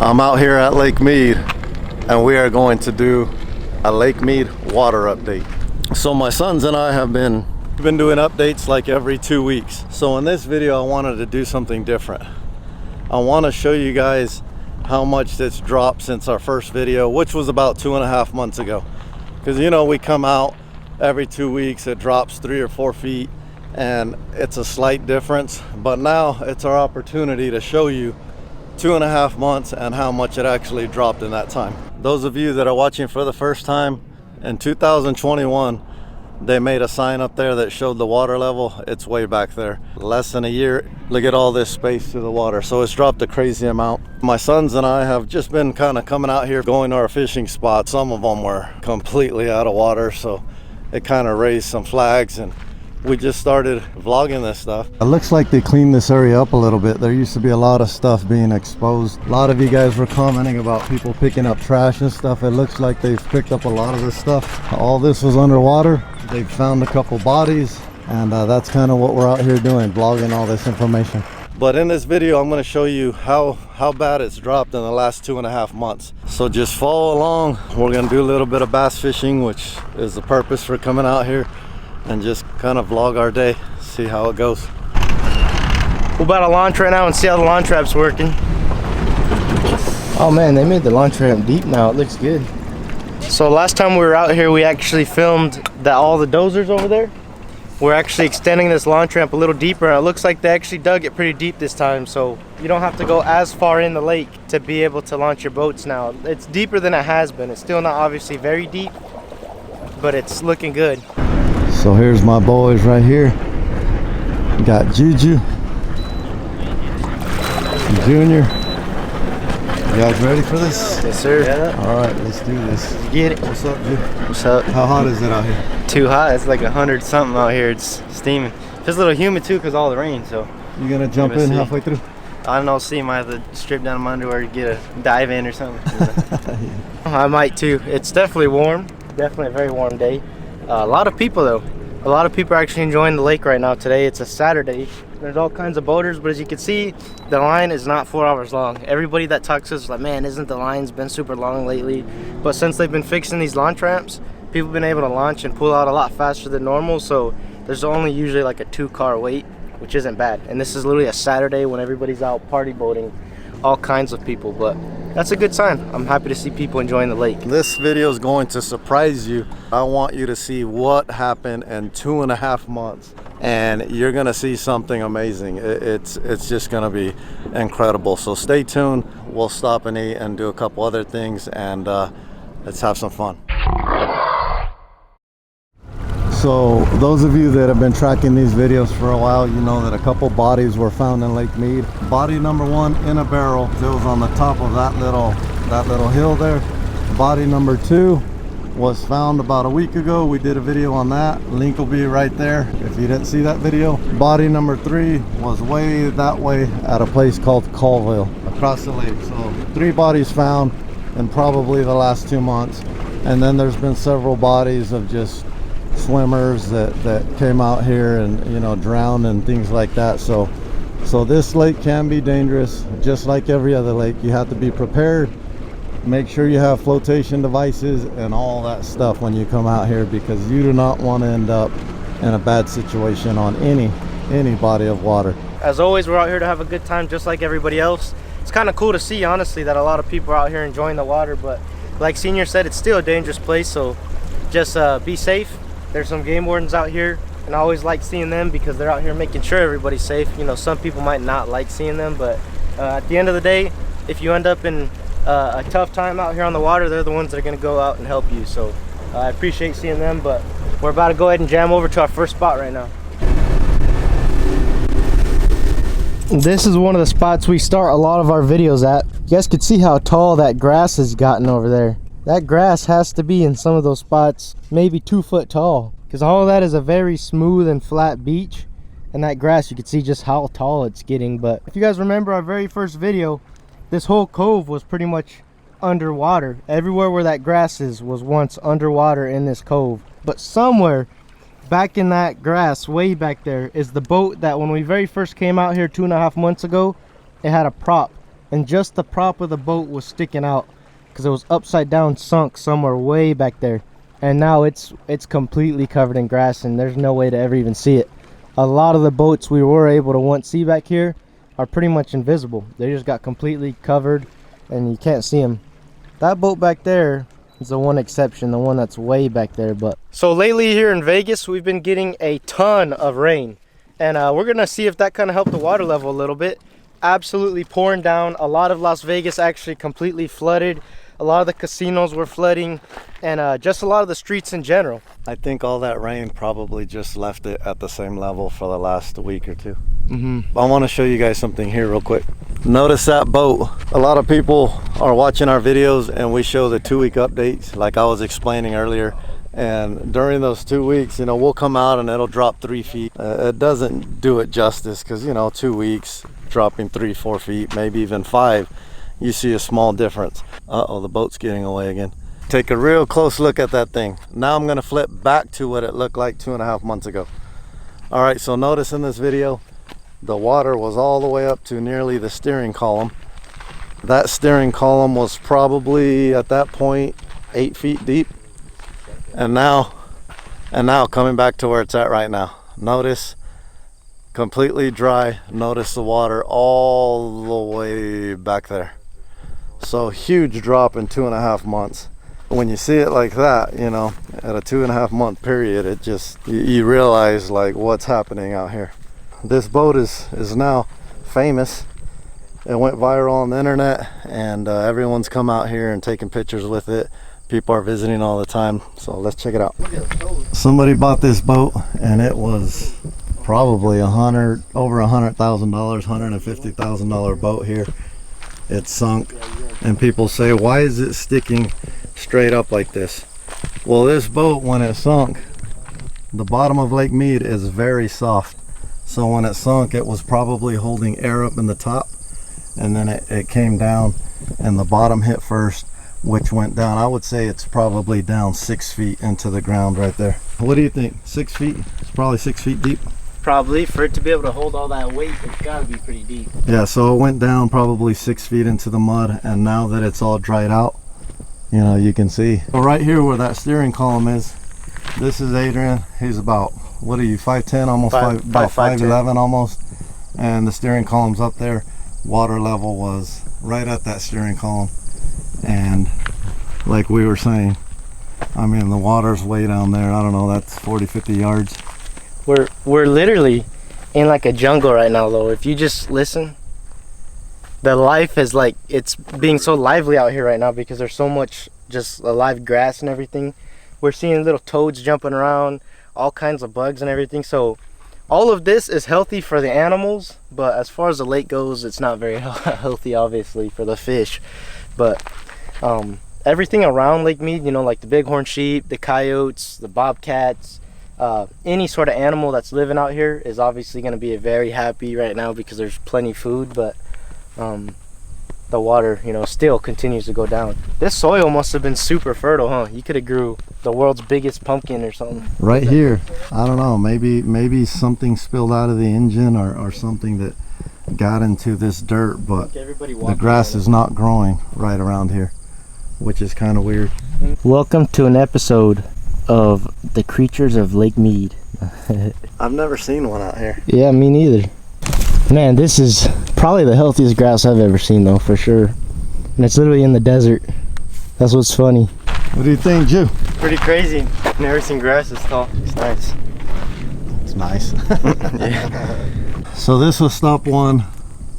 I'm out here at Lake Mead and we are going to do a Lake Mead water update. So my sons and I have been doing updates like every 2 weeks. So in this video I wanted to do something different. I want to show you guys how much it's dropped since our first video, which was about 2.5 months ago. Because you know, we come out every 2 weeks, it drops 3 or 4 feet and it's a slight difference, but now it's our opportunity to show you 2.5 months and how much it actually dropped in that time. Those of you that are watching for the first time, in 2021 they made a sign up there that showed the water level. It's way back there. Less than a year, look at all this space to the water. So it's dropped a crazy amount. My sons and I have just been kind of coming out here, going to our fishing spots. Some of them were completely out of water, so it kind of raised some flags, and we just started vlogging this stuff. It looks like they cleaned this area up a little bit. There used to be a lot of stuff being exposed. A lot of you guys were commenting about people picking up trash and stuff. It looks like they've picked up a lot of this stuff. All this was underwater. They've found a couple bodies, and that's kind of what we're out here doing, vlogging all this information. But in this video I'm going to show you how bad it's dropped in the last 2.5 months. So just follow along. We're going to do a little bit of bass fishing, which is the purpose for coming out here, and just kind of vlog our day, see how it goes. We're about to launch right now and see how the launch ramp's working. Oh man, they made the launch ramp deep now. It looks good. So last time we were out here, we actually filmed that all the dozers over there. We're actually extending this launch ramp a little deeper, and it looks like they actually dug it pretty deep this time, so you don't have to go as far in the lake to be able to launch your boats now. It's deeper than it has been. It's still not obviously very deep, but it's looking good. So here's my boys right here. Got Juju, Junior. You guys ready for this? Yes, sir. Yeah. All right, let's do this. Get it. What's up, Ju? What's up? How hot is it out here? Too hot. It's like 100 something out here. It's steaming. It's a little humid too because all the rain. So you gonna jump in halfway through? I don't know. See, I might have to strip down my underwear to get a dive in or something. I might too. It's definitely warm. Definitely a very warm day. A lot of people though. A lot of people are actually enjoying the lake right now today. It's a Saturday. There's all kinds of boaters, but as you can see, the line is not 4 hours long. Everybody that talks to us is like, man, isn't the lines been super long lately? But since they've been fixing these launch ramps, people have been able to launch and pull out a lot faster than normal. So there's only usually like a 2-car wait, which isn't bad. And this is literally a Saturday when everybody's out party boating, all kinds of people. But that's a good sign. I'm happy to see people enjoying the lake. This video is going to surprise you. I want you to see what happened in 2.5 months, and you're gonna see something amazing. It's just gonna be incredible. So stay tuned. We'll stop and eat and do a couple other things, and let's have some fun. So those of you that have been tracking these videos for a while, you know that a couple bodies were found in Lake Mead. Body number 1 in a barrel. It was on the top of that little hill there. Body number 2 was found about a week ago. We did a video on that. Link will be right there if you didn't see that video. Body number 3 was way that way at a place called Colville across the lake. So 3 bodies found in probably the last 2 months. And then there's been several bodies of just swimmers that came out here and, you know, drowned and things like that. So this lake can be dangerous, just like every other lake. You have to be prepared. Make sure you have flotation devices and all that stuff when you come out here, because you do not want to end up in a bad situation on any body of water. As always, we're out here to have a good time just like everybody else. It's kind of cool to see, honestly, that a lot of people are out here enjoying the water, but like Senior said, it's still a dangerous place, so just be safe. There's some game wardens out here, and I always like seeing them because they're out here making sure everybody's safe. You know, some people might not like seeing them, but at the end of the day, if you end up in a tough time out here on the water, they're the ones that are going to go out and help you. So I appreciate seeing them, but we're about to go ahead and jam over to our first spot right now. This is one of the spots we start a lot of our videos at. You guys can see how tall that grass has gotten over there. That grass has to be in some of those spots maybe 2 foot tall, because all of that is a very smooth and flat beach, and that grass, you can see just how tall it's getting. But if you guys remember our very first video, this whole cove was pretty much underwater. Everywhere where that grass is was once underwater in this cove. But somewhere back in that grass way back there is the boat that when we very first came out here 2.5 months ago, it had a prop and just the prop of the boat was sticking out because it was upside down, sunk somewhere way back there. And now it's completely covered in grass, and there's no way to ever even see it. A lot of the boats we were able to once see back here are pretty much invisible. They just got completely covered and you can't see them. That boat back there is the one exception, the one that's way back there. But so lately here in Vegas, we've been getting a ton of rain, and we're gonna see if that kind of helped the water level a little bit. Absolutely pouring down. A lot of Las Vegas actually completely flooded. A lot of the casinos were flooding, and just a lot of the streets in general. I think all that rain probably just left it at the same level for the last week or two. I want to show you guys something here real quick. Notice that boat. A lot of people are watching our videos and we show the 2-week updates like I was explaining earlier. And during those 2 weeks, you know, we'll come out and it'll drop 3 feet. It doesn't do it justice because, you know, 2 weeks dropping 3-4 feet, maybe even 5. You see a small difference. Uh-oh, the boat's getting away again. Take a real close look at that thing. Now I'm gonna flip back to what it looked like 2.5 months ago. All right, so notice in this video, the water was all the way up to nearly the steering column. That steering column was probably at that point 8 feet deep. And now coming back to where it's at right now. Notice, completely dry. Notice the water all the way back there. So huge drop in 2.5 months. When you see it like that, you know, at a 2.5 month period, it just, you realize like what's happening out here. This boat is now famous. It went viral on the internet, and everyone's come out here and taking pictures with it. People are visiting all the time, so let's check it out. Somebody bought this boat and it was probably over $100,000, $150,000 boat here. It's sunk, and people say, why is it sticking straight up like this? Well, this boat, when it sunk, the bottom of Lake Mead is very soft. So when it sunk, it was probably holding air up in the top, and then it came down and the bottom hit first, which went down. I would say it's probably down 6 feet into the ground right there. What do you think? 6 feet? It's probably 6 feet deep. Probably, for it to be able to hold all that weight, it's gotta be pretty deep. Yeah, so it went down probably 6 feet into the mud, and now that it's all dried out, you know, you can see. So right here where that steering column is, this is Adrian. He's about, what are you, 5'10", almost about 5'11" almost. And the steering column's up there. Water level was right at that steering column. And like we were saying, I mean, the water's way down there. I don't know, that's 40-50 yards. We're literally in like a jungle right now, though. If you just listen, the life is like, it's being so lively out here right now because there's so much just alive grass and everything. We're seeing little toads jumping around, all kinds of bugs and everything. So all of this is healthy for the animals, but as far as the lake goes, it's not very healthy, obviously, for the fish. But everything around Lake Mead, you know, like the bighorn sheep, the coyotes, the bobcats, any sort of animal that's living out here is obviously going to be very happy right now because there's plenty of food. But the water, you know, still continues to go down. This soil must have been super fertile, huh? You could have grew the world's biggest pumpkin or something. Right here. I don't know, maybe something spilled out of the engine or something that got into this dirt, but the grass is not growing right around here, which is kind of weird. Welcome to an episode of the creatures of Lake Mead. I've never seen one out here. Yeah, me neither. Man, this is probably the healthiest grass I've ever seen, though, for sure. And it's literally in the desert. That's what's funny. What do you think, Jew? Pretty crazy. Never seen grass this tall. It's nice. It's nice. Yeah. So this was stop one.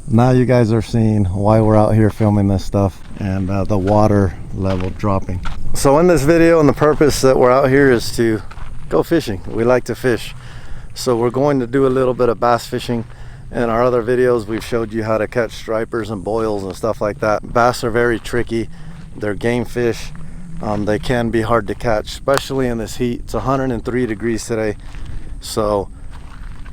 Now you guys are seeing why we're out here filming this stuff and the water level dropping. So in this video, and the purpose that we're out here is to go fishing. We like to fish. So we're going to do a little bit of bass fishing. In our other videos, we've showed you how to catch stripers and boils and stuff like that. Bass are very tricky. They're game fish. They can be hard to catch, especially in this heat. It's 103 degrees today. So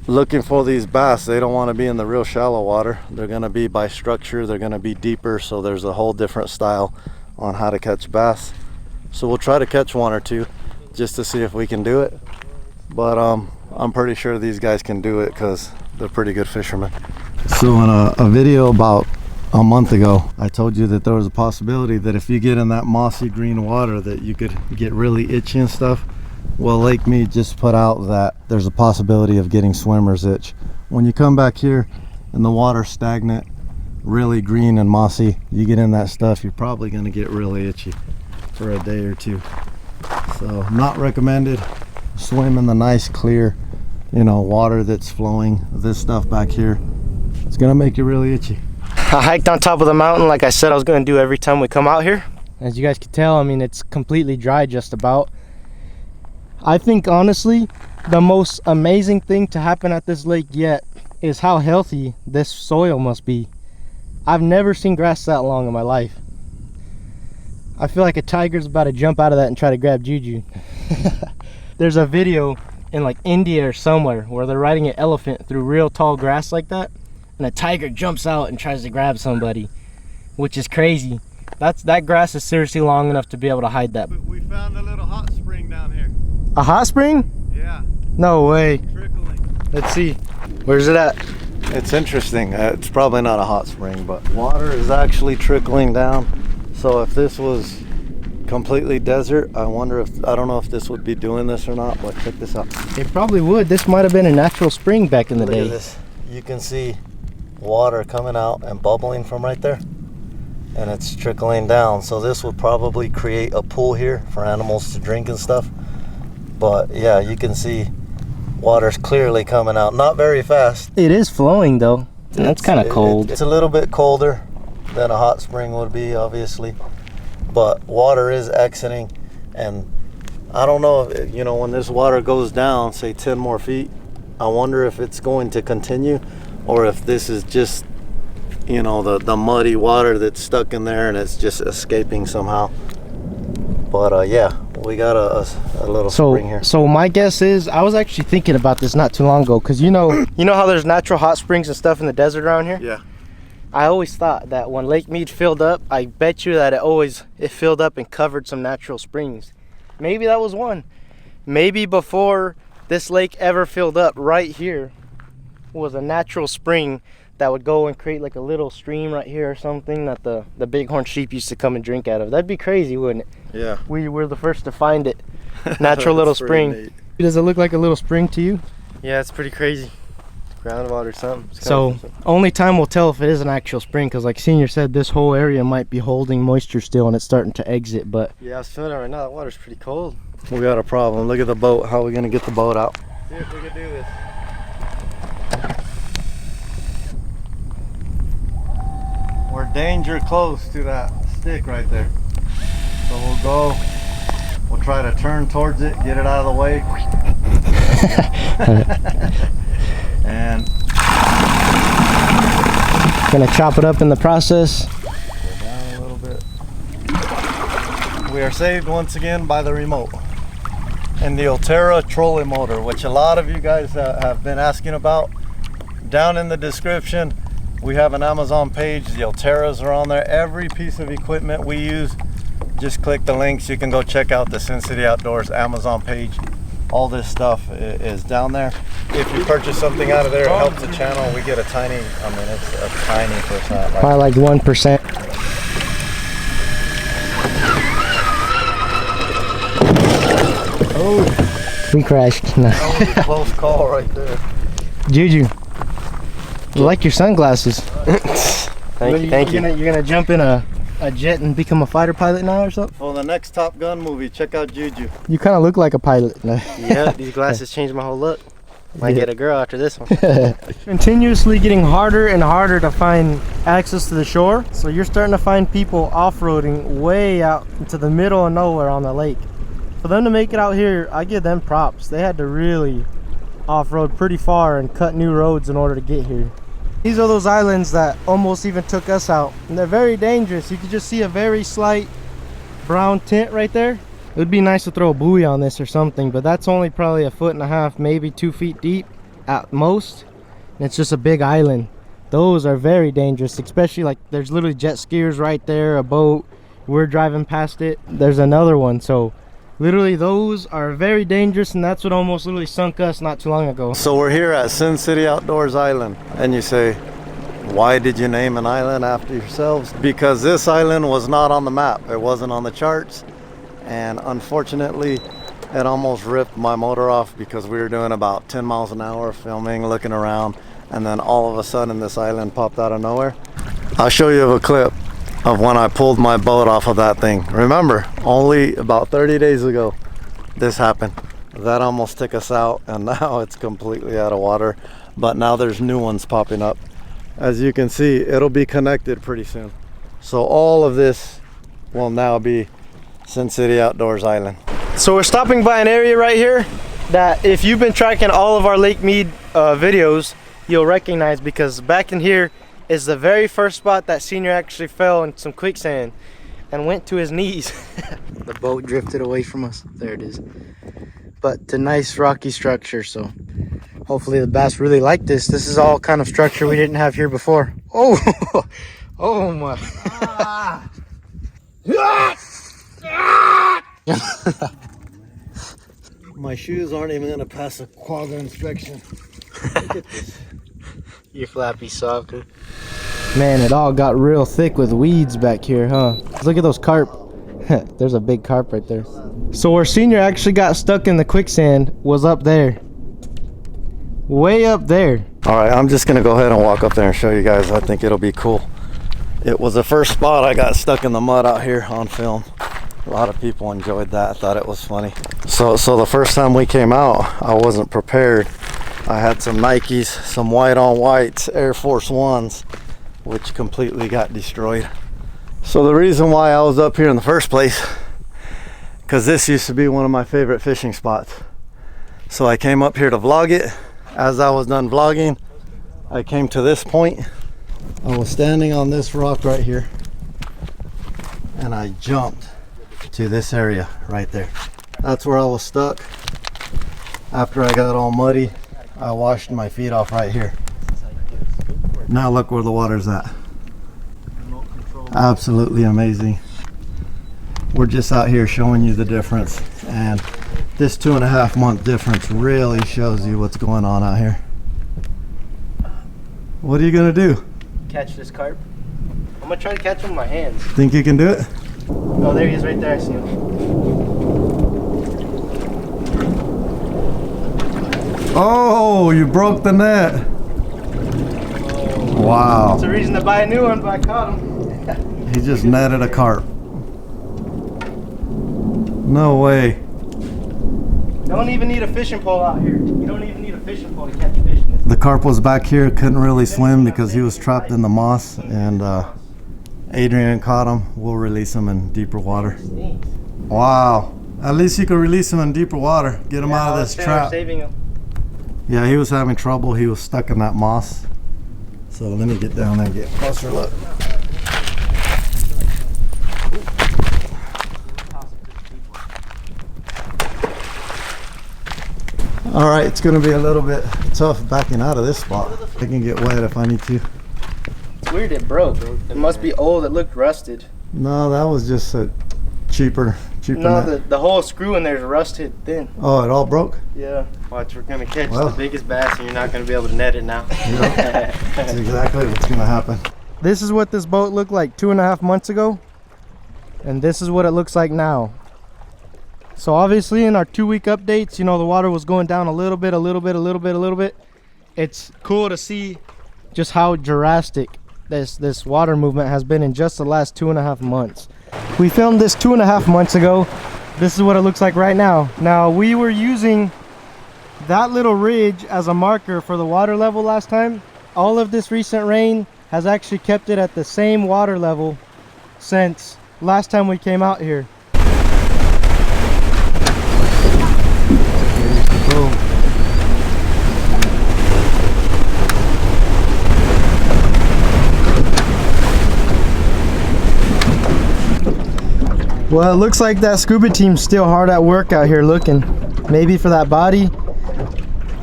looking for these bass, they don't want to be in the real shallow water. They're going to be by structure. They're going to be deeper. So there's a whole different style on how to catch bass. So we'll try to catch one or two just to see if we can do it. But I'm pretty sure these guys can do it because they're pretty good fishermen. So in a video about a month ago. I told you that there was a possibility that if you get in that mossy green water that you could get really itchy and stuff. Well, Lake Mead just put out that there's a possibility of getting swimmer's itch. When you come back here and the water's stagnant, really green and mossy, you get in that stuff, you're probably going to get really itchy for a day or two. So not recommended. Swim in the nice clear, you know, water that's flowing. This stuff back here, it's going to make you really itchy. I hiked on top of the mountain like I said I was going to do every time we come out here. As you guys can tell, I mean, it's completely dry just about. I think honestly the most amazing thing to happen at this lake yet is how healthy this soil must be. I've never seen grass that long in my life. I feel like a tiger's about to jump out of that and try to grab Juju. There's a video in like India or somewhere where they're riding an elephant through real tall grass like that, and a tiger jumps out and tries to grab somebody, which is crazy. That grass is seriously long enough to be able to hide that. We found a little hot spring down here. A hot spring? Yeah. No way. Trickling. Let's see. Where's it at? It's interesting. It's probably not a hot spring, but water is actually trickling down. So if this was completely desert, I don't know if this would be doing this or not, but check this out. It probably would. This might have been a natural spring back in the day. Look at this. You can see water coming out and bubbling from right there, and it's trickling down. So this would probably create a pool here for animals to drink and stuff. But yeah, you can see water's clearly coming out, not very fast. It is flowing though. That's kind of cold. It's a little bit colder than a hot spring would be, obviously, but water is exiting. And I don't know if, you know, when this water goes down, say 10 more feet, I wonder if it's going to continue, or if this is just, you know, the muddy water that's stuck in there and it's just escaping somehow. But yeah, we got a little spring here. So my guess is, I was actually thinking about this not too long ago, because you know how there's natural hot springs and stuff in the desert around here? Yeah. I always thought that when Lake Mead filled up, I bet you that it filled up and covered some natural springs. Maybe that was one. Maybe before this lake ever filled up, right here was a natural spring that would go and create like a little stream right here or something that the bighorn sheep used to come and drink out of. That'd be crazy, wouldn't it? Yeah. We were the first to find it. Natural little spring. Neat. Does it look like a little spring to you? Yeah, it's pretty crazy. Groundwater or something. So only time will tell if it is an actual spring, because like Senior said, this whole area might be holding moisture still and it's starting to exit. But yeah, I was feeling it right now. That water's pretty cold. We got a problem. Look at the boat. How are we gonna get the boat out? See if we can do this. We're danger close to that stick right there. So we'll try to turn towards it, get it out of the way. And gonna chop it up in the process. Go down a little bit. We are saved once again by the remote and the Ulterra trolley motor, which a lot of you guys have been asking about. Down in the description, we have an Amazon page. The Ulterras are on there. Every piece of equipment we use, just click the links. You can go check out the Sin City Outdoors Amazon page. All this stuff is down there. If you purchase something out of there, it helps the channel. We get a tiny, I mean, it's a tiny percent. Probably like 1%. Oh, we crashed. No. that was a close call right there. Juju, you like your sunglasses. Thank you. You're gonna jump in a jet and become a fighter pilot now or something? For the next Top Gun movie, check out Juju. You kind of look like a pilot. Yeah, these glasses changed my whole look. Might get a girl after this one. Continuously getting harder and harder to find access to the shore. So you're starting to find people off-roading way out into the middle of nowhere on the lake. For them to make it out here, I give them props. They had to really off-road pretty far and cut new roads in order to get here. These are those islands that almost even took us out, and they're very dangerous. You can just see a very slight brown tint right there. It would be nice to throw a buoy on this or something, but that's only probably 1.5 feet, maybe 2 feet deep at most, and it's just a big island. Those are very dangerous, especially like there's literally jet skiers right there, a boat, we're driving past it, there's another one. So literally those are very dangerous, and that's what almost literally sunk us not too long ago. So we're here at Sin City Outdoors Island, and you say, Why did you name an island after yourselves? Because this island was not on the map. It wasn't on the charts. And unfortunately, it almost ripped my motor off because we were doing about 10 miles an hour filming, looking around, and then all of a sudden this island popped out of nowhere. I'll show you a clip of when I pulled my boat off of that thing. Remember, only about 30 days ago this happened. That almost took us out, and now it's completely out of water, but now there's new ones popping up. As you can see, it'll be connected pretty soon. So all of this will now be Sin City Outdoors Island. So we're stopping by an area right here that if you've been tracking all of our Lake Mead videos, you'll recognize, because back in here is the very first spot that Senior actually fell in some quicksand and went to his knees. The boat drifted away from us. There it is. But it's a nice rocky structure, so hopefully the bass really like this. This is all kind of structure we didn't have here before. Oh, oh my. My shoes aren't even gonna pass a quagga inspection. Look at this. You flappy sucker. Man, it all got real thick with weeds back here, huh? Look at those carp. There's a big carp right there. So where Senior actually got stuck in the quicksand was up there. Way up there. All right, I'm just gonna go ahead and walk up there and show you guys. I think it'll be cool. It was the first spot I got stuck in the mud out here on film. A lot of people enjoyed that. I thought it was funny. So the first time we came out, I wasn't prepared. I had some Nikes, some white on whites, Air Force Ones, which completely got destroyed. So the reason why I was up here in the first place, because this used to be one of my favorite fishing spots. So I came up here to vlog it. As I was done vlogging, I came to this point. I was standing on this rock right here, and I jumped to this area right there. That's where I was stuck. After I got all muddy, I washed my feet off right here. Now look where the water's at. Absolutely amazing. We're just out here showing you the difference, and this 2.5 month difference really shows you what's going on out here. What are you gonna do? Catch this carp. I'm gonna try to catch him with my hands. Think you can do it? Oh, there he is right there. I see him. Oh, you broke the net. Wow. That's the reason to buy a new one, but I caught him. He just netted a carp. No way. You don't even need a fishing pole out here. You don't even need a fishing pole to catch fish. The carp was back here, couldn't really swim because he was trapped in the moss, and Adrian caught him. We'll release him in deeper water. Wow. At least you could release him in deeper water. Get him out of this trap. Saving him. Yeah, he was having trouble. He was stuck in that moss. So let me get down there and get a closer look. All right, it's gonna be a little bit tough backing out of this spot. I can get wet if I need to. It's weird it broke. It must be old. It looked rusted. No, that was just a cheaper No, net. the whole screw in there is rusted thin. Oh, it all broke? Yeah. Watch, we're gonna catch the biggest bass and you're not gonna be able to net it now. Yep. That's exactly what's gonna happen. This is what this boat looked like 2.5 months ago, and this is what it looks like now. So obviously in our 2-week updates, you know, the water was going down a little bit. It's cool to see just how drastic this water movement has been in just the last 2.5 months. We filmed this 2.5 months ago. This is what it looks like right now. Now, we were using that little ridge as a marker for the water level last time. All of this recent rain has actually kept it at the same water level since last time we came out here. Well, it looks like that scuba team's still hard at work out here looking. Maybe for that body.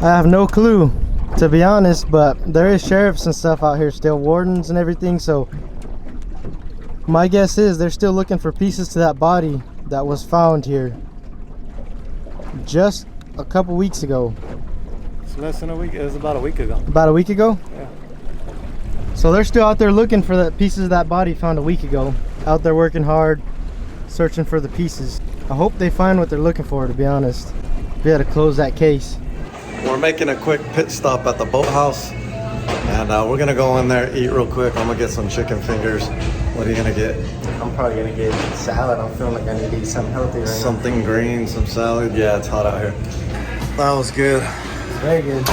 I have no clue, to be honest, but there is sheriffs and stuff out here still, wardens and everything, so my guess is they're still looking for pieces to that body that was found here just a couple weeks ago. It's less than a week. It was about a week ago. About a week ago? Yeah. So they're still out there looking for the pieces of that body found a week ago. Out there working hard, searching for the pieces. I hope they find what they're looking for, to be honest. We had to close that case. We're making a quick pit stop at the boathouse, and we're gonna go in there, eat real quick. I'm gonna get some chicken fingers. What are you gonna get? I'm probably gonna get salad. I'm feeling like I need to eat something healthy right now. Something green, some salad. Yeah, it's hot out here. That was good. Very good.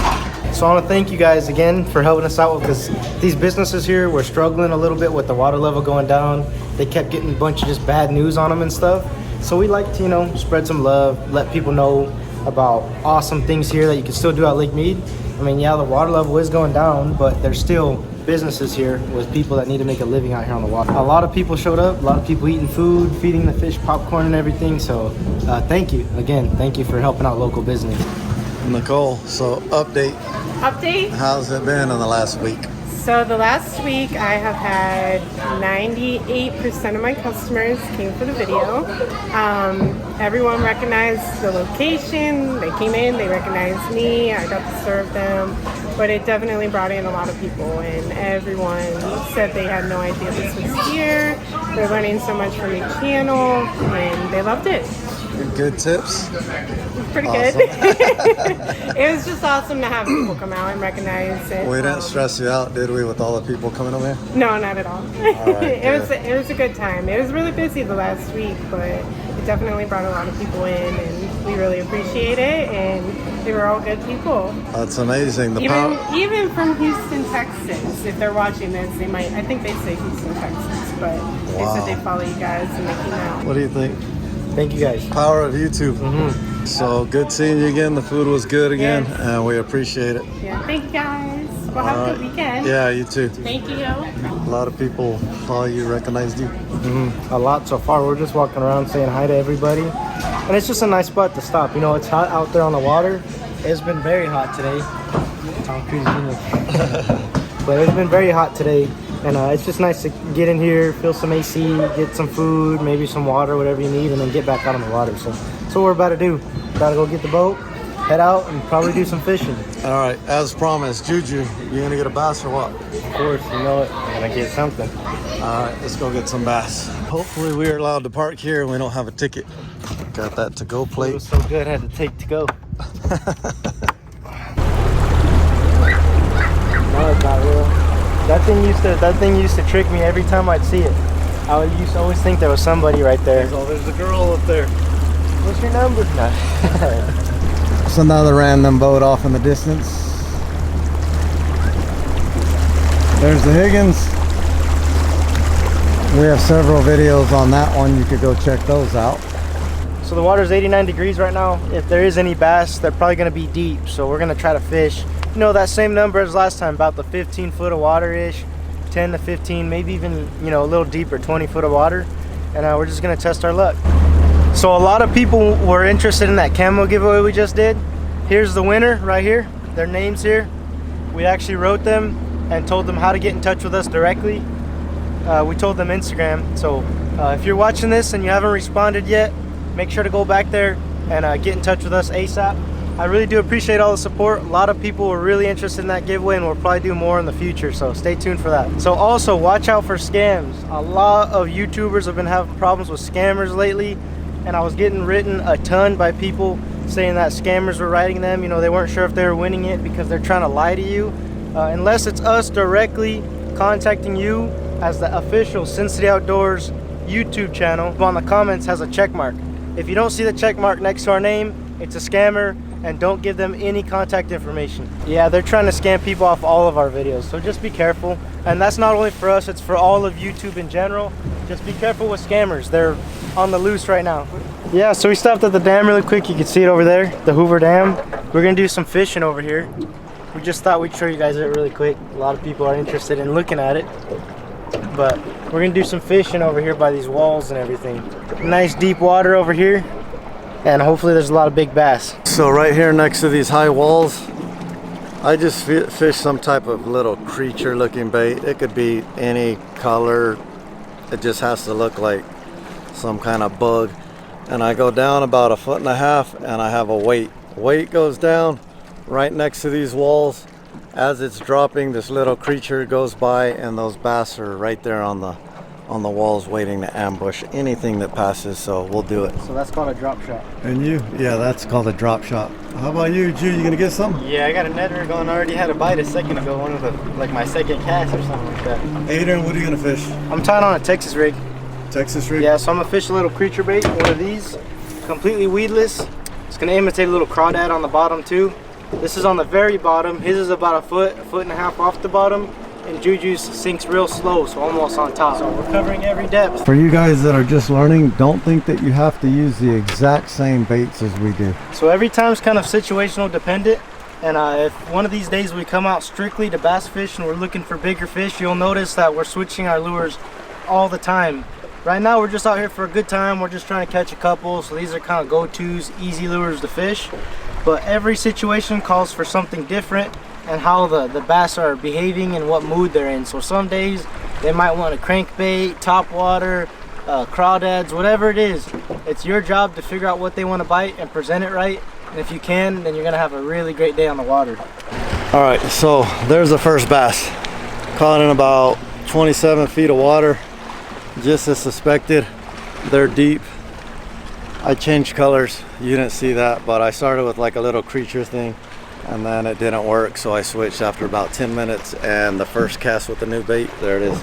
So I want to thank you guys again for helping us out, because these businesses here were struggling a little bit with the water level going down. They kept getting a bunch of just bad news on them and stuff. So we like to, you know, spread some love, let people know about awesome things here that you can still do at Lake Mead. I mean, yeah, the water level is going down, but there's still businesses here with people that need to make a living out here on the water. A lot of people showed up, a lot of people eating food, feeding the fish popcorn and everything. So thank you again. Thank you for helping out local business. Nicole, so update. How's it been in the last week? So the last week I have had 98% of my customers came for the video. Everyone recognized the location. They came in, they recognized me. I got to serve them. But it definitely brought in a lot of people, and everyone said they had no idea this was here. They're learning so much from your channel, and they loved it. Good tips? Pretty awesome. Good. It was just awesome to have people come out and recognize it. We didn't stress you out, did we, with all the people coming over here? No, not at all. Right, it was a good time. It was really busy the last week, but it definitely brought a lot of people in, and we really appreciate it, and they were all good people. That's amazing. Even from Houston, Texas. If they're watching this, they might, I think they say Houston, Texas, but they said they follow you guys and they came out. What do you think? Thank you guys. Power of YouTube. So good seeing you again. The food was good again, Yes. and we appreciate it. Yeah, thank you guys. Well, have a good weekend. Yeah, you too. Thank you. A lot of people saw you, recognized you. A lot so far. We're just walking around saying hi to everybody, and it's just a nice spot to stop. You know, it's hot out there on the water. It's been very hot today. Tom Cruise Jr. But it's been very hot today, and it's just nice to get in here, feel some AC, get some food, maybe some water, whatever you need, and then get back out on the water. So that's what we're about to do. About to go get the boat, head out, and probably do some fishing. All right, as promised, Juju, you gonna get a bass or what? Of course, you know it. I'm gonna get something. All right, let's go get some bass. Hopefully we're allowed to park here and we don't have a ticket. Got that to-go It plate. was so good, had to take to go. No, it's not real. That thing used to trick me every time I'd see it. I used to always think there was somebody right there. Oh, there's a girl up there. What's your number? No. It's another random boat off in the distance. There's the Higgins. We have several videos on that one. You could go check those out. So the water's 89 degrees right now. If there is any bass, they're probably gonna be deep. So we're gonna try to fish, you know, that same number as last time, about the 15 foot of water-ish, 10 to 15, maybe even, you know, a little deeper, 20 foot of water. And we're just gonna test our luck. So a lot of people were interested in that camo giveaway we just did. Here's the winner right here, their names here. We actually wrote them and told them how to get in touch with us directly. We told them Instagram. So if you're watching this and you haven't responded yet, make sure to go back there and get in touch with us ASAP. I really do appreciate all the support. A lot of people were really interested in that giveaway, and we'll probably do more in the future, so stay tuned for that. So also watch out for scams. A lot of YouTubers have been having problems with scammers lately, and I was getting written a ton by people saying that scammers were writing them. You know, they weren't sure if they were winning it because they're trying to lie to you. Unless it's us directly contacting you as the official Sin City Outdoors YouTube channel, on the comments has a check mark. If you don't see the check mark next to our name, it's a scammer, and don't give them any contact information. Yeah, they're trying to scam people off all of our videos, so just be careful. And that's not only for us, it's for all of YouTube in general. Just be careful with scammers. They're on the loose right now. Yeah, so we stopped at the dam really quick. You can see it over there, the Hoover Dam. We're gonna do some fishing over here. We just thought we'd show you guys it really quick. A lot of people are interested in looking at it. But we're gonna do some fishing over here by these walls and everything. Nice deep water over here, and hopefully there's a lot of big bass. So right here next to these high walls, I just fish some type of little creature looking bait. It could be any color. It just has to look like some kind of bug. And I go down about 1.5 feet and I have a weight. Weight goes down right next to these walls, As it's dropping, this little creature goes by, and those bass are right there on the walls waiting to ambush anything that passes, so we'll do it. So that's called a drop shot. And you? Yeah, that's called a drop shot. How about you, Jude? You gonna get some? Yeah, I got a Ned rig on. I already had a bite a second ago, one of the, like my second cast or something like that. Adrian, what are you gonna fish? I'm tying on a Texas rig. Texas rig? Yeah, so I'm gonna fish a little creature bait, one of these, completely weedless. It's gonna imitate a little crawdad on the bottom too. This is on the very bottom. His is about a foot and a half off the bottom. And Juju's sinks real slow, so almost on top. So we're covering every depth. For you guys that are just learning, don't think that you have to use the exact same baits as we do. So every time's kind of situational dependent. And if one of these days we come out strictly to bass fish and we're looking for bigger fish, you'll notice that we're switching our lures all the time. Right now we're just out here for a good time. We're just trying to catch a couple. So these are kind of go-tos, easy lures to fish. But every situation calls for something different, and how the bass are behaving and what mood they're in. So some days they might want a crankbait, top water, crawdads, whatever it is. It's your job to figure out what they want to bite and present it right. And if you can, then you're gonna have a really great day on the water. All right, so there's the first bass. Caught in about 27 feet of water, just as suspected. They're deep. I changed colors, you didn't see that, but I started with like a little creature thing, and then it didn't work, so I switched after about 10 minutes, and the first cast with the new bait, there it is.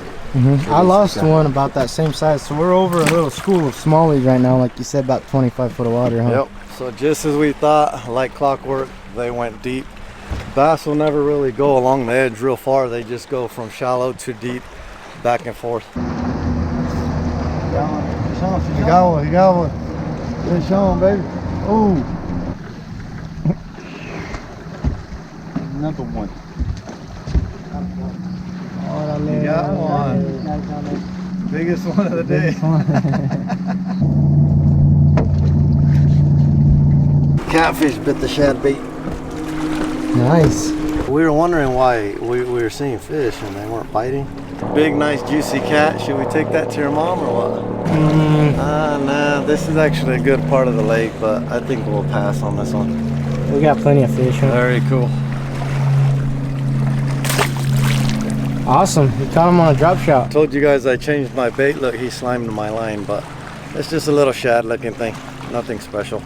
I lost one about that same size, so we're over a little school of smallies right now, like you said, about 25 foot of water, huh? Yep, so just as we thought, like clockwork, they went deep. Bass will never really go along the edge real far, they just go from shallow to deep, back and forth. You got one, you got one. Fish on, baby. Ooh. Another one. You got one. Biggest one of the day. Catfish bit the shad bait. Nice. We were wondering why we were seeing fish and they weren't biting. Big, nice, juicy cat. Should we take that to your mom or what? Nah, this is actually a good part of the lake, but I think we'll pass on this one. We got plenty of fish, huh? Very cool. Awesome. You caught him on a drop shot. Told you guys I changed my bait. Look, he slimed my line, but it's just a little shad looking thing. Nothing special.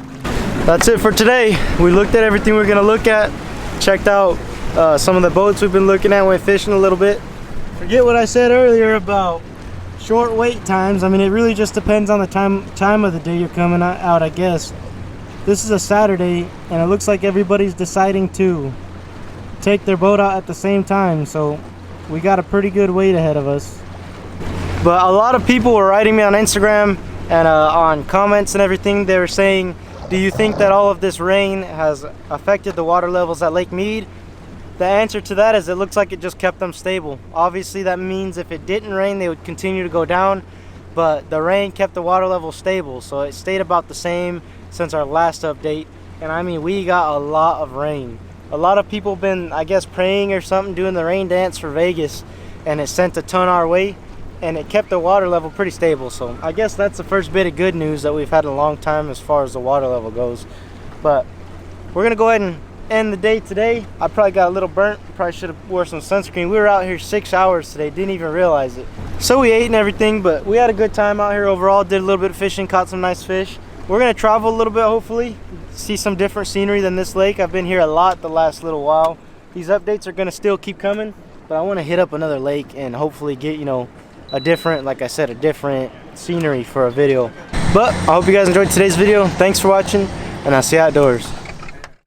That's it for today. We looked at everything we're gonna look at. Checked out some of the boats we've been looking at. Went fishing a little bit. Forget what I said earlier about short wait times. I mean, it really just depends on the time of the day you're coming out, I guess. This is a Saturday, and it looks like everybody's deciding to take their boat out at the same time, so we got a pretty good wait ahead of us. But a lot of people were writing me on Instagram and on comments and everything. They were saying, do you think that all of this rain has affected the water levels at Lake Mead? The answer to that is it looks like it just kept them stable. Obviously that means if it didn't rain they would continue to go down, but the rain kept the water level stable, so it stayed about the same since our last update. And I mean, we got a lot of rain. A lot of people been, I guess, praying or something, doing the rain dance for Vegas, and it sent a ton our way, and it kept the water level pretty stable. So I guess that's the first bit of good news that we've had in a long time as far as the water level goes. But we're gonna go ahead and end the day today. I probably got a little burnt, probably should have wore some sunscreen. We were out here 6 hours today, didn't even realize it. So we ate and everything, but we had a good time out here overall. Did a little bit of fishing, caught some nice fish. We're gonna travel a little bit, hopefully see some different scenery than this lake. I've been here a lot the last little while. These updates are gonna still keep coming, but I want to hit up another lake and hopefully get, you know, a different, like I said, a different scenery for a video. But I hope you guys enjoyed today's video. Thanks for watching, and I'll see you outdoors.